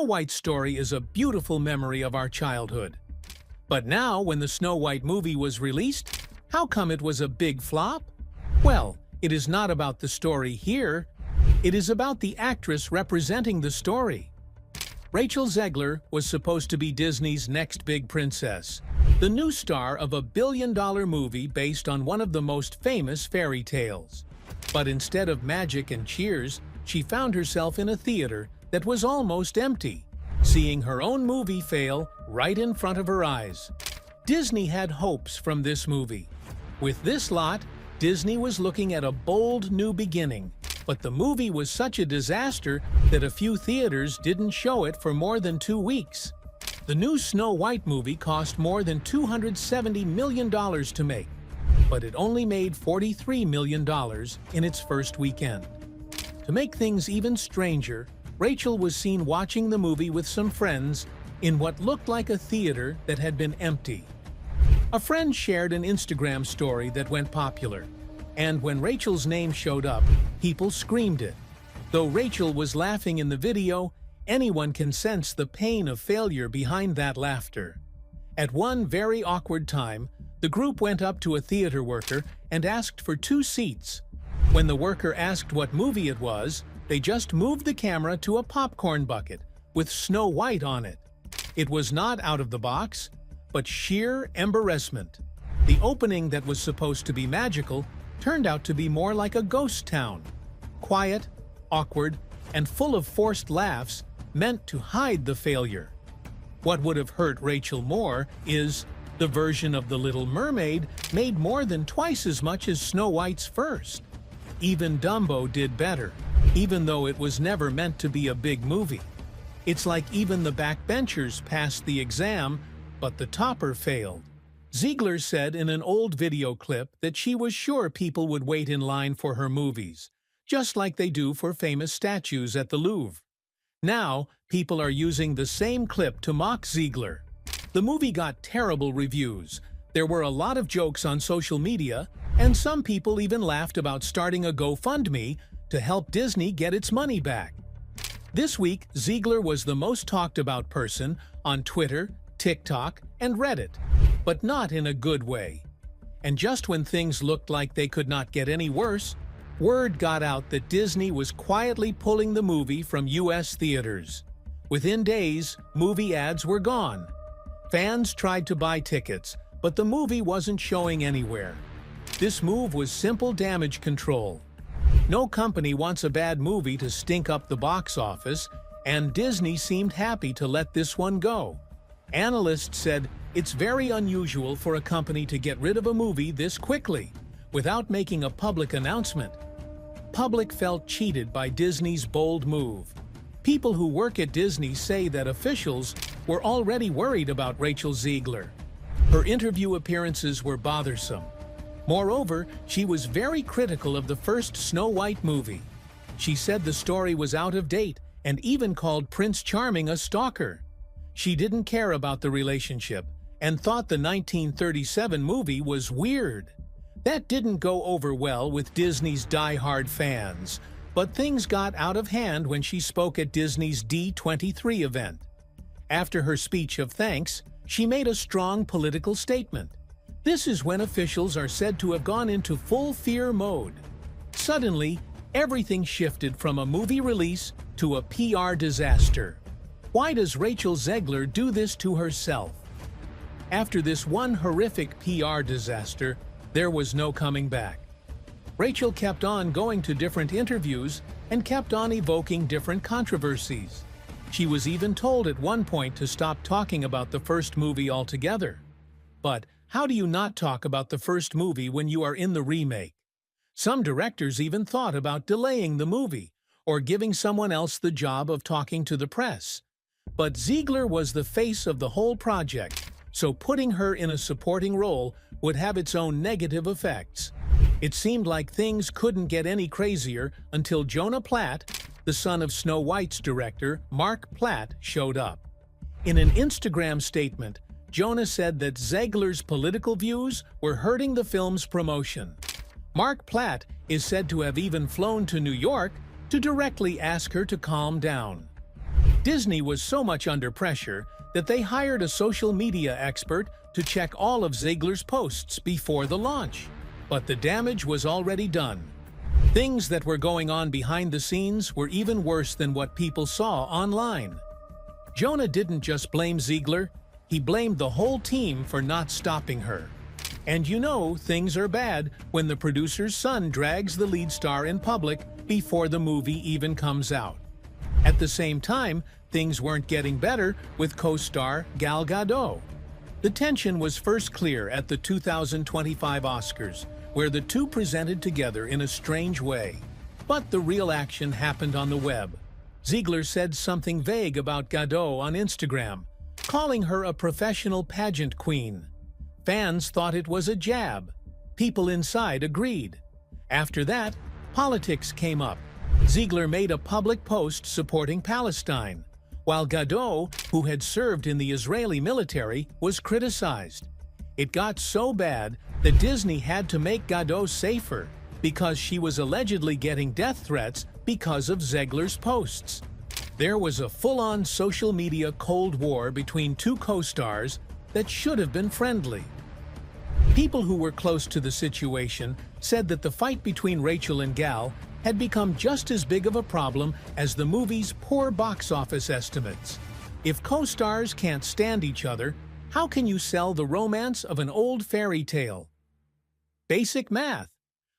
Snow White's story is a beautiful memory of our childhood. But now, when the Snow White movie was released, how come it was a big flop? Well, it is not about the story here. It is about the actress representing the story. Rachel Zegler was supposed to be Disney's next big princess, the new star of a billion-dollar movie based on one of the most famous fairy tales. But instead of magic and cheers, she found herself in a theater that was almost empty, seeing her own movie fail right in front of her eyes. Disney had hopes from this movie. With this lot, Disney was looking at a bold new beginning, but the movie was such a disaster that a few theaters didn't show it for more than 2 weeks. The new Snow White movie cost more than $270 million to make, but it only made $43 million in its first weekend. To make things even stranger, Rachel was seen watching the movie with some friends in what looked like a theater that had been empty. A friend shared an Instagram story that went popular, and when Rachel's name showed up, people screamed it. Though Rachel was laughing in the video, anyone can sense the pain of failure behind that laughter. At one very awkward time, the group went up to a theater worker and asked for 2 seats. When the worker asked what movie it was, they just moved the camera to a popcorn bucket with Snow White on it. It was not out of the box, but sheer embarrassment. The opening that was supposed to be magical turned out to be more like a ghost town. Quiet, awkward, and full of forced laughs meant to hide the failure. What would have hurt Rachel more is the version of The Little Mermaid made more than twice as much as Snow White's first. Even Dumbo did better, even though it was never meant to be a big movie. It's like even the backbenchers passed the exam, but the topper failed. Zegler said in an old video clip that she was sure people would wait in line for her movies, just like they do for famous statues at the Louvre. Now, people are using the same clip to mock Zegler. The movie got terrible reviews. There were a lot of jokes on social media, and some people even laughed about starting a GoFundMe to help Disney get its money back. This week, Zegler was the most talked about person on Twitter, TikTok, and Reddit, but not in a good way. And just when things looked like they could not get any worse, word got out that Disney was quietly pulling the movie from US theaters. Within days, movie ads were gone. Fans tried to buy tickets, but the movie wasn't showing anywhere. This move was simple damage control. No company wants a bad movie to stink up the box office, and Disney seemed happy to let this one go. Analysts said it's very unusual for a company to get rid of a movie this quickly, without making a public announcement. Public felt cheated by Disney's bold move. People who work at Disney say that officials were already worried about Rachel Zegler. Her interview appearances were bothersome. Moreover, she was very critical of the first Snow White movie. She said the story was out of date and even called Prince Charming a stalker. She didn't care about the relationship and thought the 1937 movie was weird. That didn't go over well with Disney's die-hard fans, but things got out of hand when she spoke at Disney's D23 event. After her speech of thanks, she made a strong political statement. This is when officials are said to have gone into full fear mode. Suddenly, everything shifted from a movie release to a PR disaster. Why does Rachel Zegler do this to herself? After this one horrific PR disaster, there was no coming back. Rachel kept on going to different interviews and kept on evoking different controversies. She was even told at one point to stop talking about the first movie altogether. But how do you not talk about the first movie when you are in the remake? Some directors even thought about delaying the movie or giving someone else the job of talking to the press. But Zegler was the face of the whole project, so putting her in a supporting role would have its own negative effects. It seemed like things couldn't get any crazier until Jonah Platt, the son of Snow White's director, Mark Platt, showed up. In an Instagram statement, Jonah said that Zegler's political views were hurting the film's promotion. Mark Platt is said to have even flown to New York to directly ask her to calm down. Disney was so much under pressure that they hired a social media expert to check all of Zegler's posts before the launch. But the damage was already done. Things that were going on behind the scenes were even worse than what people saw online. Jonah didn't just blame Zegler, he blamed the whole team for not stopping her. And you know things are bad when the producer's son drags the lead star in public before the movie even comes out. At the same time, things weren't getting better with co-star Gal Gadot. The tension was first clear at the 2025 Oscars, where the two presented together in a strange way. But the real action happened on the web. Zegler said something vague about Gadot on Instagram, calling her a professional pageant queen. Fans thought it was a jab. People inside agreed. After that, politics came up. Zegler made a public post supporting Palestine, while Gadot, who had served in the Israeli military, was criticized. It got so bad that Disney had to make Gadot safer because she was allegedly getting death threats because of Zegler's posts. There was a full-on social media Cold War between two co-stars that should have been friendly. People who were close to the situation said that the fight between Rachel and Gal had become just as big of a problem as the movie's poor box office estimates. If co-stars can't stand each other, how can you sell the romance of an old fairy tale? Basic math.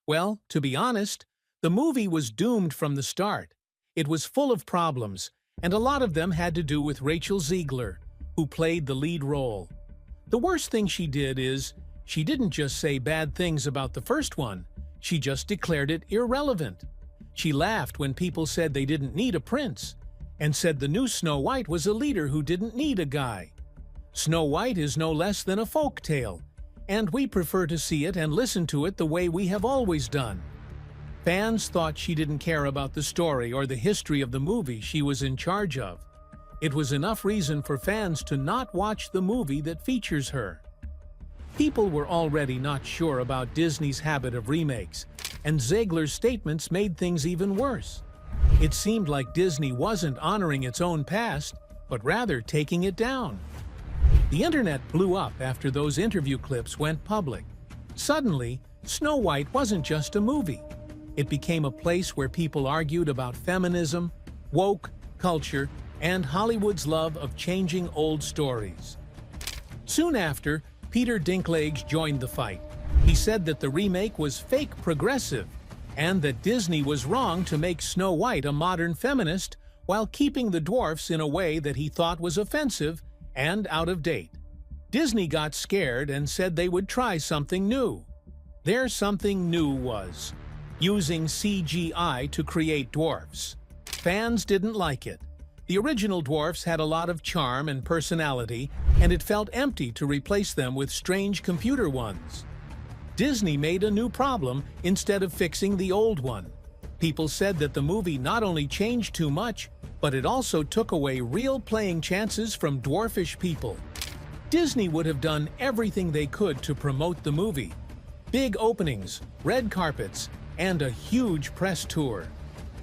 Well, to be honest, the movie was doomed from the start. It was full of problems, and a lot of them had to do with Rachel Zegler, who played the lead role. The worst thing she did is, she didn't just say bad things about the first one, she just declared it irrelevant. She laughed when people said they didn't need a prince, and said the new Snow White was a leader who didn't need a guy. Snow White is no less than a folk tale, and we prefer to see it and listen to it the way we have always done. Fans thought she didn't care about the story or the history of the movie she was in charge of. It was enough reason for fans to not watch the movie that features her. People were already not sure about Disney's habit of remakes, and Zegler's statements made things even worse. It seemed like Disney wasn't honoring its own past, but rather taking it down. The internet blew up after those interview clips went public. Suddenly, Snow White wasn't just a movie. It became a place where people argued about feminism, woke culture, and Hollywood's love of changing old stories. Soon after, Peter Dinklage joined the fight. He said that the remake was fake progressive, and that Disney was wrong to make Snow White a modern feminist while keeping the dwarfs in a way that he thought was offensive and out of date. Disney got scared and said they would try something new. Their something new was using CGI to create dwarfs. Fans didn't like it. The original dwarfs had a lot of charm and personality, and it felt empty to replace them with strange computer ones. Disney made a new problem instead of fixing the old one. People said that the movie not only changed too much, but it also took away real playing chances from dwarfish people. Disney would have done everything they could to promote the movie. Big openings, red carpets, and a huge press tour.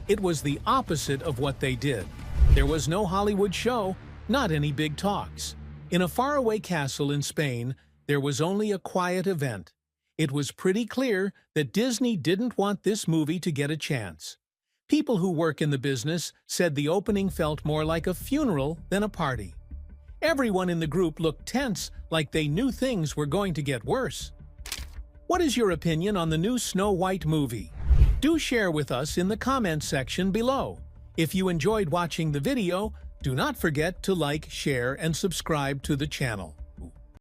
It was the opposite of what they did. There was no Hollywood show, not any big talks. In a faraway castle in Spain, there was only a quiet event. It was pretty clear that Disney didn't want this movie to get a chance. People who work in the business said the opening felt more like a funeral than a party. Everyone in the group looked tense, like they knew things were going to get worse. What is your opinion on the new Snow White movie? Do share with us in the comments section below. If you enjoyed watching the video, do not forget to like, share, and subscribe to the channel.